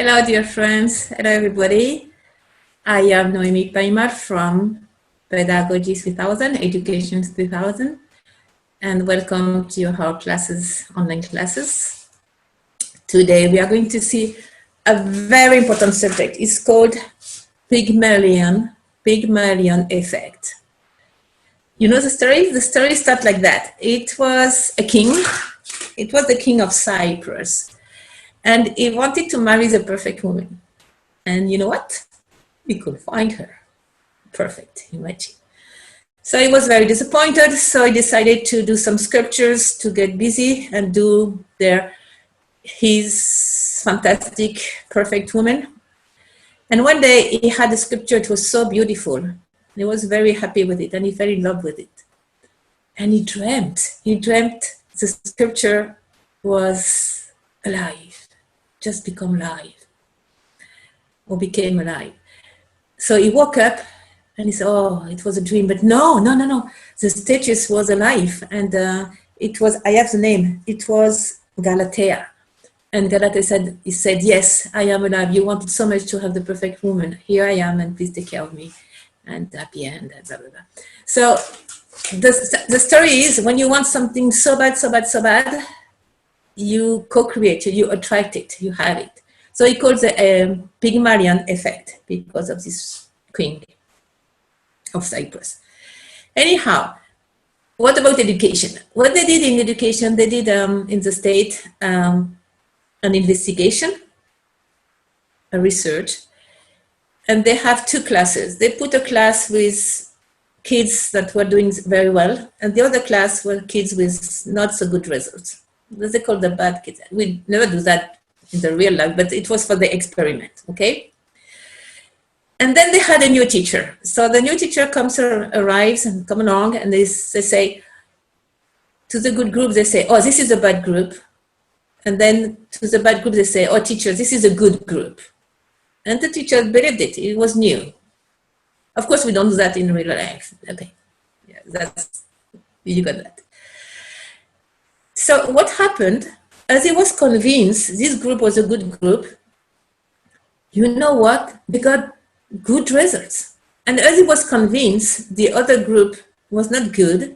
Hello, dear friends. Hello, everybody. I am Noemi Paimar from Pedagogy 3000, Education 3000, and welcome to our classes, online classes. Today, we are going to see a very important subject. It's called Pygmalion effect. You know the story? The story starts like that. It was a king. It was the king of Cyprus. And he wanted to marry the perfect woman. And you know what? He could find her. Perfect, imagine. So he was very disappointed. So he decided to do some sculptures to get busy and do his fantastic, perfect woman. And one day he had a sculpture. It was so beautiful. He was very happy with it and he fell in love with it. And he dreamt the sculpture was alive. Just become alive or became alive. So he woke up and he said, oh, it was a dream. But no. The statue was alive. And it was, I have the name, it was Galatea. And Galatea said, yes, I am alive. You wanted so much to have the perfect woman. Here I am, and please take care of me. And happy end, and blah, blah, blah. So the story is, when you want something so bad, you co-create it, you attract it, you have it. So he calls it Pygmalion effect because of this king of Cyprus. Anyhow, what about education? What they did in education, they did in the state an investigation, a research, and they have two classes. They put a class with kids that were doing very well, and the other class were kids with not so good results. They call the bad kids. We never do that in the real life, but it was for the experiment, okay? And then they had a new teacher. So the new teacher arrives and come along, and they say, to the good group, they say, oh, this is a bad group. And then to the bad group, they say, oh, teacher, this is a good group. And the teacher believed it. It was new. Of course, we don't do that in real life. Okay, yeah, you got that. So what happened, as he was convinced this group was a good group, you know what? They got good results. And as he was convinced the other group was not good,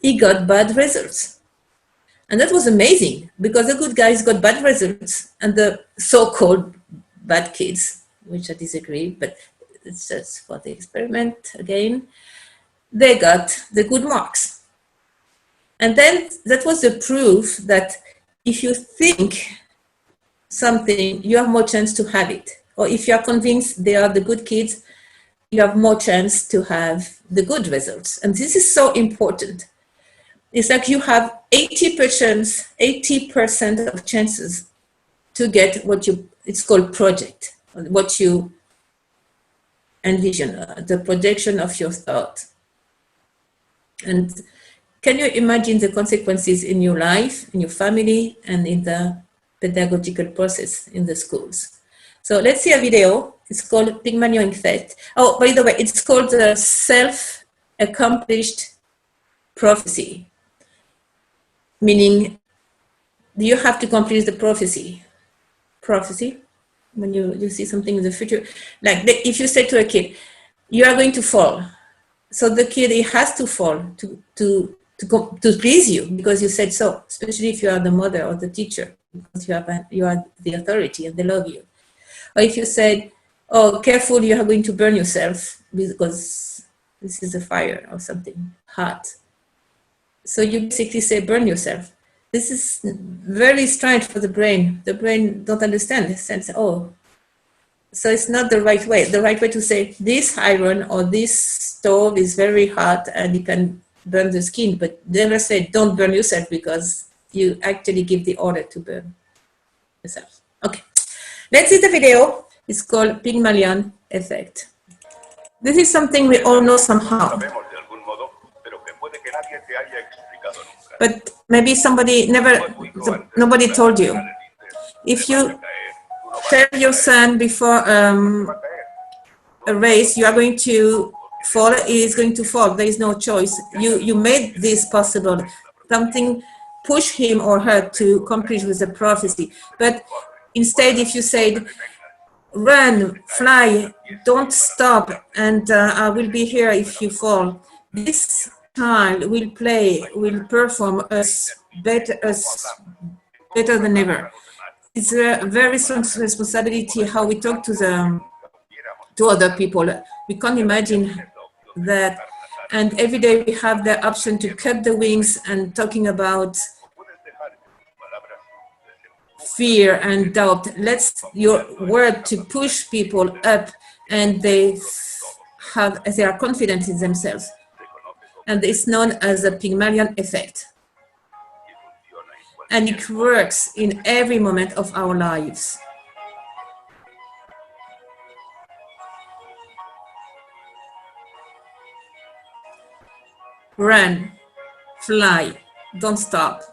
he got bad results. And that was amazing, because the good guys got bad results, and the so-called bad kids, which I disagree, but it's just for the experiment again, they got the good marks. And then that was the proof that if you think something, you have more chance to have it. Or if you are convinced they are the good kids, you have more chance to have the good results. And this is so important. It's like you have 80% of chances to get it's called project, what you envision, the projection of your thought. And can you imagine the consequences in your life, in your family, and in the pedagogical process in the schools? So let's see a video. It's called Pygmalion effect. Oh, by the way, it's called the self-accomplished prophecy, meaning you have to complete the prophecy. Prophecy, when you see something in the future, like if you say to a kid, you are going to fall. So the kid, he has to fall to please you, because you said so, especially if you are the mother or the teacher, because you are the authority and they love you. Or if you said, oh, careful, you are going to burn yourself because this is a fire or something hot. So you basically say, burn yourself. This is very strange for the brain. The brain don't understand this sense, oh. So it's not the right way. The right way to say, this iron or this stove is very hot and it can burn the skin, but never say don't burn yourself, because you actually give the order to burn yourself. Okay, let's see the video. It's called Pygmalion effect. This is something we all know somehow, but maybe nobody told you. If you tell your son before a race, you are going to fall, he is going to fall. There is no choice. You made this possible. Something push him or her to complete with the prophecy. But instead, if you said, Run, fly, don't stop, and I will be here if you fall. This child will play, will perform us better than ever. It's a very strong responsibility how we talk to other people. We can't imagine that. And every day we have the option to cut the wings and talking about fear and doubt. Let's your word to push people up, and they are confident in themselves. And it's known as the Pygmalion effect. And it works in every moment of our lives. Run, fly, don't stop.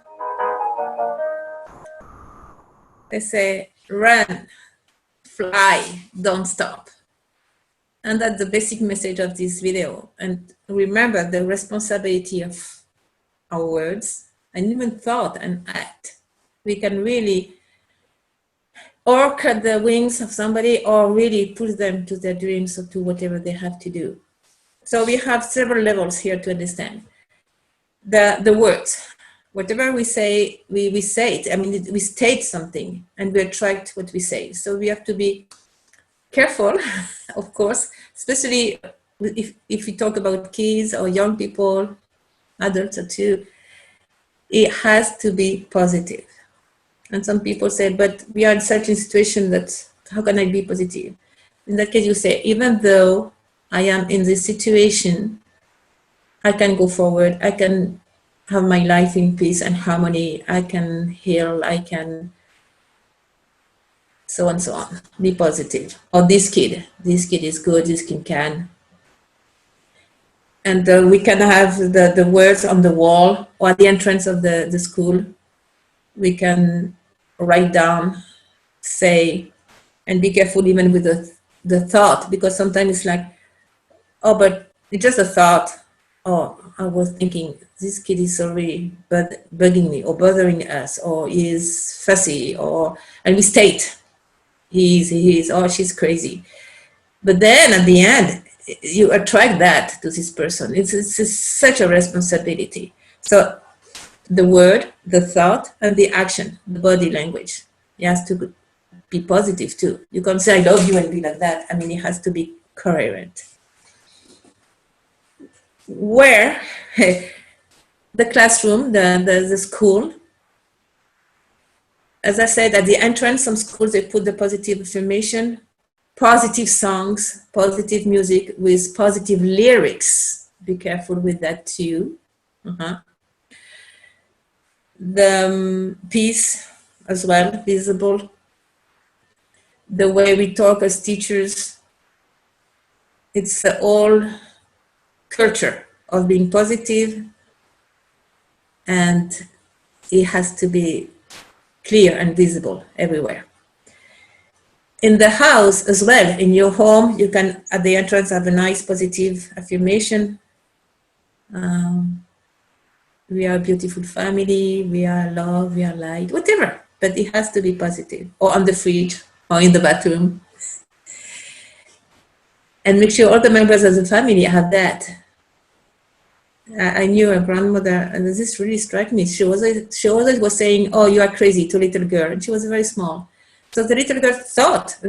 They say, run, fly, don't stop. And that's the basic message of this video. And remember the responsibility of our words and even thought and act. We can really or cut the wings of somebody or really push them to their dreams or to whatever they have to do. So we have several levels here to understand. The words, whatever we say, we say it. I mean, we state something and we attract what we say. So we have to be careful, of course, especially if we talk about kids or young people, adults too. It has to be positive. And some people say, but we are in such a situation that how can I be positive? In that case, you say, even though I am in this situation, I can go forward. I can have my life in peace and harmony. I can heal. I can so on, so on. Be positive. Or this kid is good. This kid can. And we can have the words on the wall or at the entrance of the school. We can write down, say, and be careful even with the thought, because sometimes it's like, oh, but it's just a thought. Oh, I was thinking this kid is already bugging me or bothering us, or is fussy, and we state he is, oh, she's crazy. But then at the end, you attract that to this person. It's such a responsibility. So the word, the thought, and the action, the body language, it has to be positive too. You can't say I love you and be like that. I mean, it has to be coherent. Where the classroom, the school, as I said, at the entrance, some schools, they put the positive affirmation, positive songs, positive music with positive lyrics. Be careful with that too. The peace as well, visible. The way we talk as teachers, it's the whole culture of being positive, and it has to be clear and visible everywhere. In the house as well, in your home, you can at the entrance have a nice positive affirmation. We are a beautiful family, we are love, we are light, whatever, but it has to be positive, or on the fridge, or in the bathroom. And make sure all the members of the family have that. I knew a grandmother, and this really struck me. She always was saying, oh, you are crazy, to a little girl, and she was very small. So the little girl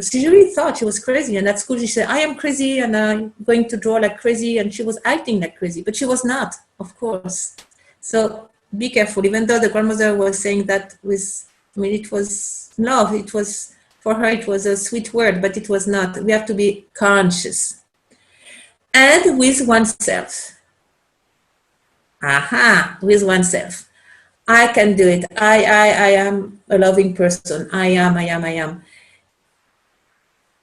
she really thought she was crazy. And at school she said, I am crazy and I'm going to draw like crazy. And she was acting like crazy, but she was not, of course. So be careful, even though the grandmother was saying that it was love. It was, for her, it was a sweet word, but it was not. We have to be conscious. And with oneself. With oneself. I can do it. I am a loving person. I am.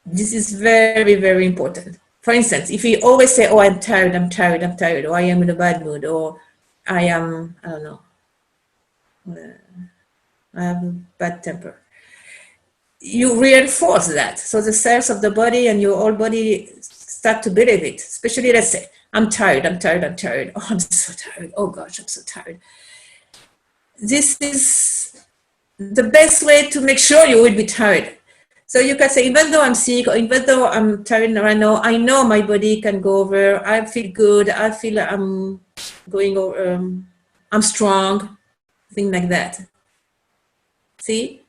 This is very, very important. For instance, if we always say, oh, I'm tired, or I am in a bad mood, or I am, I don't know, I have a bad temper. You reinforce that. So the cells of the body and your whole body start to believe it. Especially, let's say, I'm tired. Oh, I'm so tired. Oh gosh, I'm so tired. This is the best way to make sure you will be tired. So you can say, even though I'm sick, or even though I'm tired right now, I know my body can go over. I feel good. I feel I'm going over. I'm strong. Thing like that. See?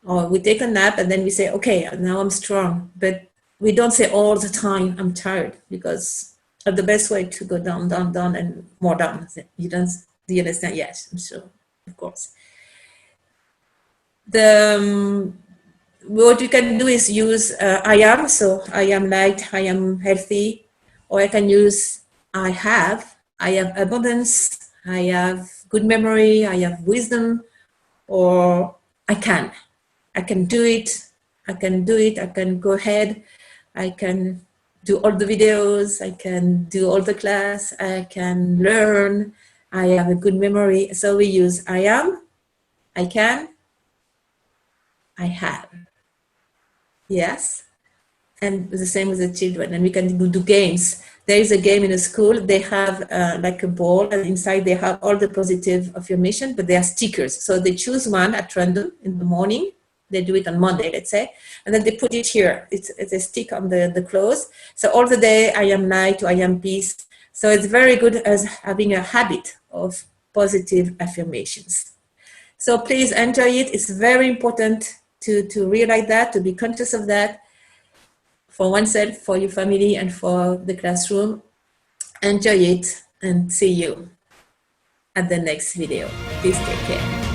Or we take a nap and then we say, okay, now I'm strong. But we don't say all the time, I'm tired, because the best way to go down, down, down, and more down. You don't, do you understand? Yes, I'm sure, of course. What you can do is use I am, so I am light, I am healthy, or I can use I have abundance, I have good memory, I have wisdom, or I can do it, I can do it, I can go ahead, I can do all the videos, I can do all the class, I can learn, I have a good memory. So we use I am, I can, I have. Yes. And the same with the children. And we can do games. There is a game in a school. They have like a ball, and inside they have all the positive affirmation, but they are stickers. So they choose one at random in the morning. They do it on Monday, let's say, and then they put it here. It's a stick on the clothes. So all the day, I am light, I am peace. So it's very good as having a habit of positive affirmations. So please enjoy it. It's very important to realize that, to be conscious of that, for oneself, for your family, and for the classroom. Enjoy it, and see you at the next video. Please take care.